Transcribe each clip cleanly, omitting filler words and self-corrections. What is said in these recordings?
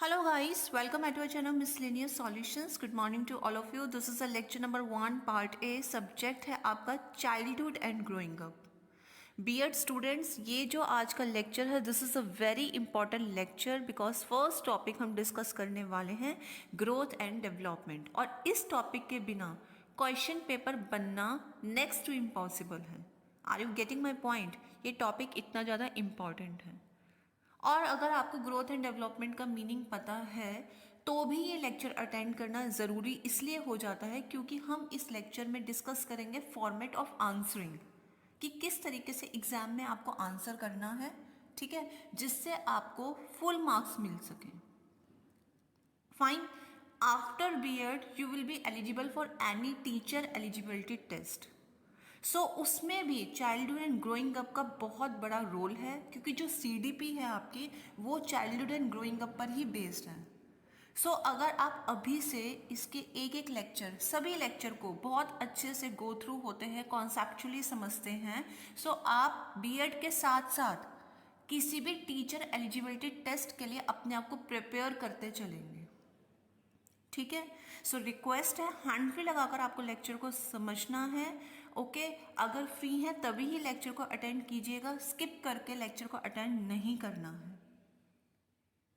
Hello guys, welcome at our channel Miscellaneous Solutions. Good morning to all of you. This is a lecture number 1 part A. Subject है आपका childhood and growing up. BEd students, ये जो आज का lecture है this is a very important lecture because first topic हम discuss करने वाले हैं ग्रोथ एंड डेवलपमेंट. और इस टॉपिक के बिना क्वेश्चन पेपर बनना नेक्स्ट टू इम्पॉसिबल है. Are you getting my point? ये टॉपिक इतना ज़्यादा इम्पॉर्टेंट है. और अगर आपको ग्रोथ एंड डेवलपमेंट का मीनिंग पता है तो भी ये लेक्चर अटेंड करना ज़रूरी इसलिए हो जाता है क्योंकि हम इस लेक्चर में डिस्कस करेंगे फॉर्मेट ऑफ आंसरिंग कि किस तरीके से एग्ज़ाम में आपको आंसर करना है, ठीक है, जिससे आपको फुल मार्क्स मिल सकें. Fine. After BEd you will be eligible for any teacher eligibility test. उसमें भी चाइल्डहुड एंड ग्रोइंग अप का बहुत बड़ा रोल है क्योंकि जो सीडीपी है आपकी वो चाइल्डहुड एंड ग्रोइंग अप पर ही बेस्ड है. अगर आप अभी से इसके एक एक लेक्चर, सभी लेक्चर को बहुत अच्छे से गो थ्रू होते हैं, कॉन्सेप्चुअली समझते हैं, आप बीएड के साथ साथ किसी भी टीचर एलिजिबिलिटी टेस्ट के लिए अपने आप को प्रिपेयर करते चलेंगे. ठीक है. रिक्वेस्ट है हैंड फ्री लगाकर आपको लेक्चर को समझना है. ओके. अगर फ्री है तभी ही लेक्चर को अटेंड कीजिएगा, स्किप करके लेक्चर को अटेंड नहीं करना है.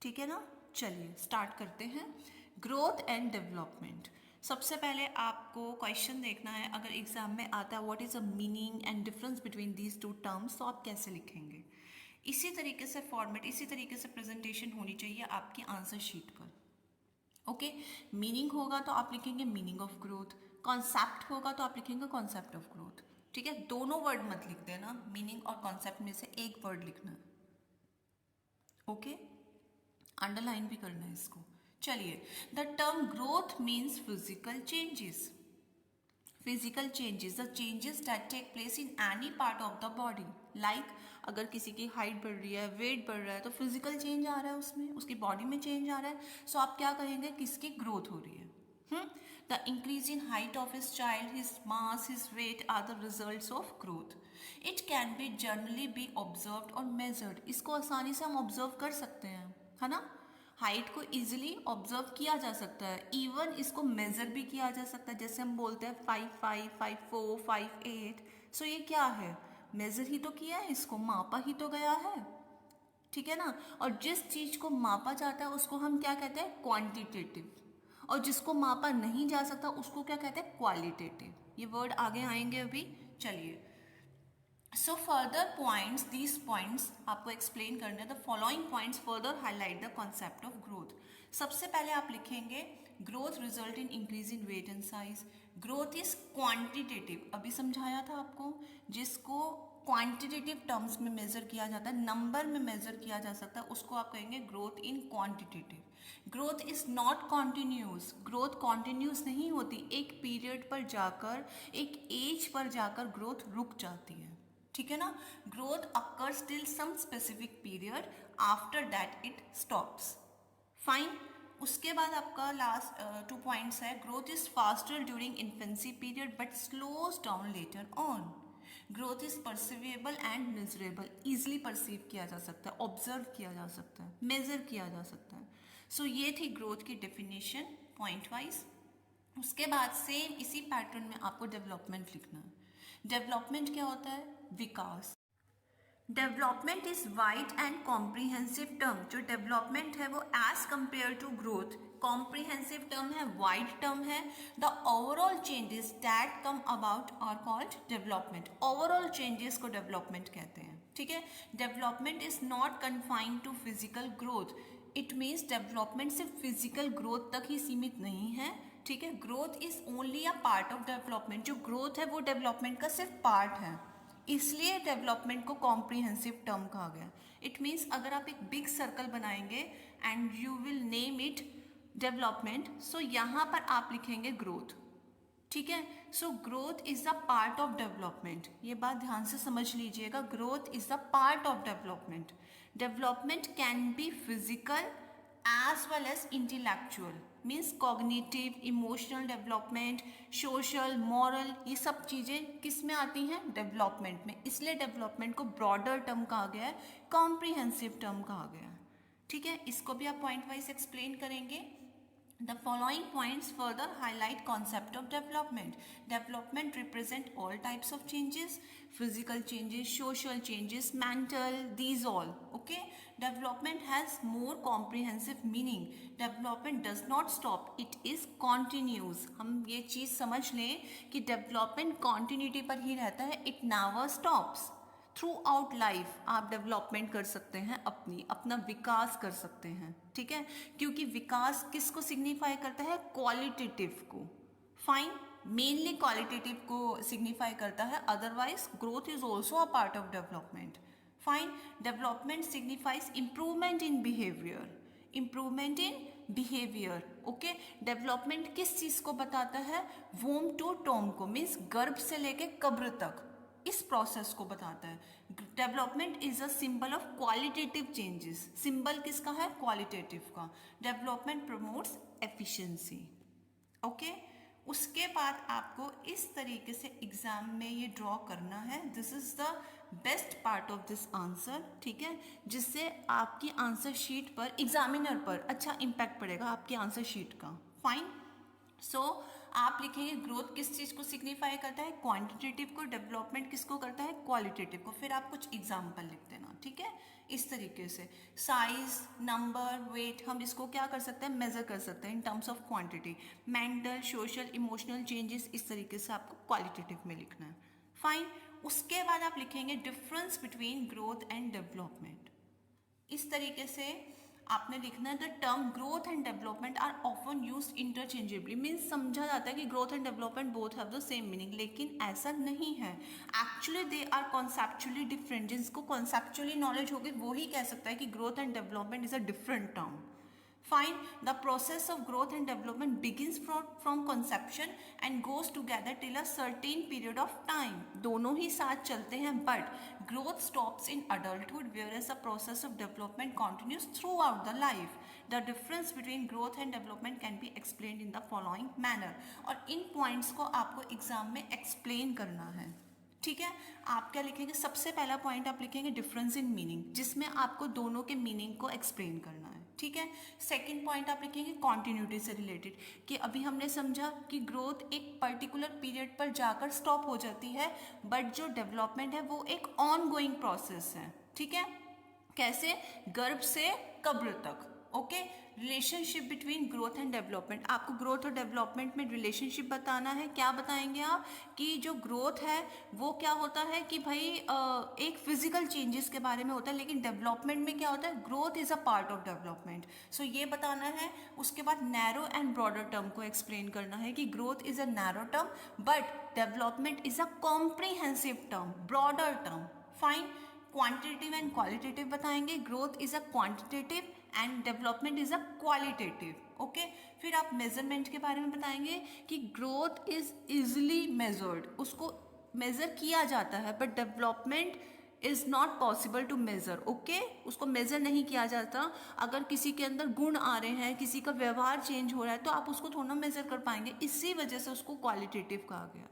ठीक है ना. चलिए स्टार्ट करते हैं. Growth and development. सबसे पहले आपको क्वेश्चन देखना है. अगर एग्जाम में आता है what is a meaning and difference between these two terms, तो आप कैसे लिखेंगे. इसी तरीके से फॉर्मेट, इसी तरीके से प्रेजेंटेशन होनी चाहिए आपकी आंसर शीट पर. ओके. मीनिंग होगा तो आप लिखेंगे मीनिंग ऑफ ग्रोथ. कॉन्सेप्ट होगा तो आप लिखेंगे कॉन्सेप्ट ऑफ ग्रोथ. ठीक है. दोनों वर्ड मत लिख देना, मीनिंग और कॉन्सेप्ट में से एक वर्ड लिखना है. ओके. अंडरलाइन भी करना है इसको. चलिए. The term growth means physical changes. Physical changes, the changes that take place in any part of the body. Like अगर किसी की हाइट बढ़ रही है, वेट बढ़ रहा है, तो फिजिकल चेंज आ रहा है, उसमें उसकी बॉडी में चेंज आ रहा है. आप क्या कहेंगे, किसकी ग्रोथ हो रही है. The increase in height of his child, his mass, his weight are the results of growth. It can be generally be observed और मेजर्ड. इसको आसानी से हम ऑब्जर्व कर सकते हैं, है ना. हाइट को इजीली ऑब्जर्व किया जा सकता है. इवन इसको मेजर भी किया जा सकता है. जैसे हम बोलते हैं 5'5", 5'4", 5'8". ये क्या है, मेजर ही तो किया है, इसको मापा ही तो गया है. ठीक है ना. और जिस चीज को मापा जाता है उसको हम क्या कहते हैं, क्वांटिटेटिव. और जिसको मापा नहीं जा सकता उसको क्या कहते हैं, क्वालिटेटिव. ये वर्ड आगे आएंगे अभी. चलिए. फर्दर पॉइंट्स, दीज पॉइंट्स आपको एक्सप्लेन करने हैं. The following points further highlight the concept of growth. सबसे पहले आप लिखेंगे growth result in increase in weight and size. Growth is quantitative. अभी समझाया था आपको, जिसको क्वांटिटेटिव टर्म्स में मेजर किया जाता है, नंबर में मेजर किया जा सकता है, उसको आप कहेंगे growth in quantitative. Growth is not continuous. Growth continuous नहीं होती. एक पीरियड पर जाकर, एक एज पर जाकर ग्रोथ रुक जाती है. ठीक है ना. Growth occurs till some specific period, after that it stops. Fine. उसके बाद आपका लास्ट 2 पॉइंट्स है. Growth is faster during infancy period but slows down later on. Growth is perceivable and measurable. Easily perceive किया जा सकता है, observe किया जा सकता है, मेजर किया जा सकता है. ये थी ग्रोथ की डेफिनेशन पॉइंट वाइज. उसके बाद सेम इसी पैटर्न में आपको डेवलपमेंट लिखना है. डेवलपमेंट क्या होता है, विकास. Development is wide and comprehensive term. जो डेवलपमेंट है वो as compare to growth comprehensive term है, वाइड टर्म है. The overall changes that come about are called development. Overall changes को डेवलपमेंट कहते हैं. ठीक है. Development is not confined to physical growth. It means development सिर्फ फिजिकल ग्रोथ तक ही सीमित नहीं है. ठीक है. Growth is only a part of development. जो ग्रोथ है वो डेवलपमेंट का सिर्फ पार्ट है, इसलिए डेवलपमेंट को कॉम्प्रिहेंसिव टर्म कहा गया. इट मीन्स अगर आप एक बिग सर्कल बनाएंगे and you will name it development, यहाँ पर आप लिखेंगे ग्रोथ. ठीक है. Growth is the part of development. ये बात ध्यान से समझ लीजिएगा. Growth is the part of development. Development can be physical as well as intellectual, means cognitive, emotional development, social, moral, ये सब चीज़ें किस में आती हैं, डेवलपमेंट में. इसलिए डेवलपमेंट को ब्रॉडर टर्म कहा गया है, कॉम्प्रिहेंसिव टर्म कहा गया है. ठीक है, इसको भी आप पॉइंट वाइज एक्सप्लेन करेंगे। The following points further highlight concept of development. Development represent all types of changes, physical changes, social changes, mental, these all. Okay. Development has more comprehensive meaning. Development does not stop. It is continuous. हम ये चीज़ समझ लें कि development continuity पर ही रहता है. It never stops. Through out life आप development कर सकते हैं, अपना विकास कर सकते हैं। ठीक है, क्योंकि विकास किसको सिग्निफाई करता है? क्वालिटेटिव को। फाइन, मेनली क्वालिटेटिव को सिग्निफाई करता है, otherwise growth is also a part of development. Fine, development signifies improvement in behaviour, improvement in behaviour. Okay, development किस चीज को बताता है? वोम टू टोम को, मीन्स गर्भ से लेके कब्र तक, इस प्रोसेस को बताता है। Development is a symbol of qualitative changes. Symbol किसका है? क्वालिटेटिव का। Development promotes efficiency. ओके, उसके बाद आपको इस तरीके से एग्जाम में ये ड्रॉ करना है। This is the best part of this answer. ठीक है, जिससे आपकी आंसर शीट पर, एग्जामिनर पर अच्छा इम्पैक्ट पड़ेगा आपकी आंसर शीट का। फाइन, सो आप लिखेंगे ग्रोथ किस चीज को सिग्निफाई करता है? क्वांटिटेटिव को। डेवलपमेंट किसको करता है? क्वालिटेटिव को। फिर आप कुछ एग्जाम्पल लिख देना। ठीक है, इस तरीके से साइज, नंबर, वेट, हम इसको क्या कर सकते हैं? मेजर कर सकते हैं in terms of quantity. Mental, social, emotional changes, इस तरीके से आपको क्वालिटेटिव में लिखना है। फाइन, उसके बाद आप लिखेंगे difference between growth and development. इस तरीके से आपने लिखना है the term growth and development are often used interchangeably. Means समझा जाता है कि growth and development both have the same meaning, लेकिन ऐसा नहीं है। Actually they are conceptually different. जिसको कॉन्सेप्चुअली नॉलेज होगी वो ही कह सकता है कि growth and development is a different term. Fine, the process of growth and development begins from conception and goes together till a certain period of time. दोनों ही साथ चलते हैं, but growth stops in adulthood, whereas the process of development continues throughout the life. The difference between growth and development can be explained in the following manner. और इन points को आपको exam में explain करना है। ठीक है, आप क्या लिखेंगे? सबसे पहला पॉइंट आप लिखेंगे डिफरेंस इन मीनिंग, जिसमें आपको दोनों के मीनिंग को एक्सप्लेन करना है। ठीक है, सेकंड पॉइंट आप लिखेंगे कॉन्टिन्यूटी से रिलेटेड, कि अभी हमने समझा कि ग्रोथ एक पर्टिकुलर पीरियड पर जाकर स्टॉप हो जाती है, बट जो डेवलपमेंट है वो एक ऑन गोइंग प्रोसेस है। ठीक है, कैसे? गर्भ से कब्र तक। Okay, relationship between growth and development, आपको ग्रोथ और डेवलपमेंट में रिलेशनशिप बताना है। क्या बताएंगे आप? कि जो ग्रोथ है वो क्या होता है कि भाई एक फिजिकल चेंजेस के बारे में होता है, लेकिन डेवलपमेंट में क्या होता है? Growth is a part of development. So ये बताना है। उसके बाद नैरो एंड ब्रॉडर टर्म को एक्सप्लेन करना है कि growth is a narrow term but development is a comprehensive term, broader term. Fine, quantitative and qualitative बताएंगे। Growth is a quantitative and development is a qualitative. Okay, फिर आप measurement के बारे में बताएंगे कि ग्रोथ इज इजिली मेजर्ड, उसको measure किया जाता है, but development is not possible to measure. Okay, उसको मेजर नहीं किया जाता। अगर किसी के अंदर गुण आ रहे हैं, किसी का व्यवहार चेंज हो रहा है, तो आप उसको थोड़ा मेजर कर पाएंगे, इसी वजह से उसको क्वालिटेटिव कहा गया।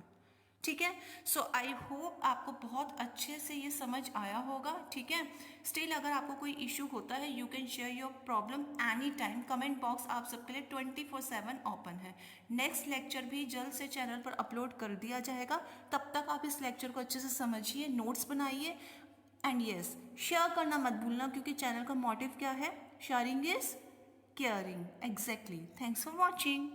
ठीक है, सो आई होप आपको बहुत अच्छे से ये समझ आया होगा। ठीक है, स्टिल अगर आपको कोई इशू होता है, you can share your problem any time. Comment box आप सबके लिए 24/7 ओपन है। नेक्स्ट लेक्चर भी जल्द से चैनल पर अपलोड कर दिया जाएगा। तब तक आप इस लेक्चर को अच्छे से समझिए, नोट्स बनाइए, एंड यस, शेयर करना मत भूलना, क्योंकि चैनल का मोटिव क्या है? Sharing is caring. Exactly. Thanks for watching.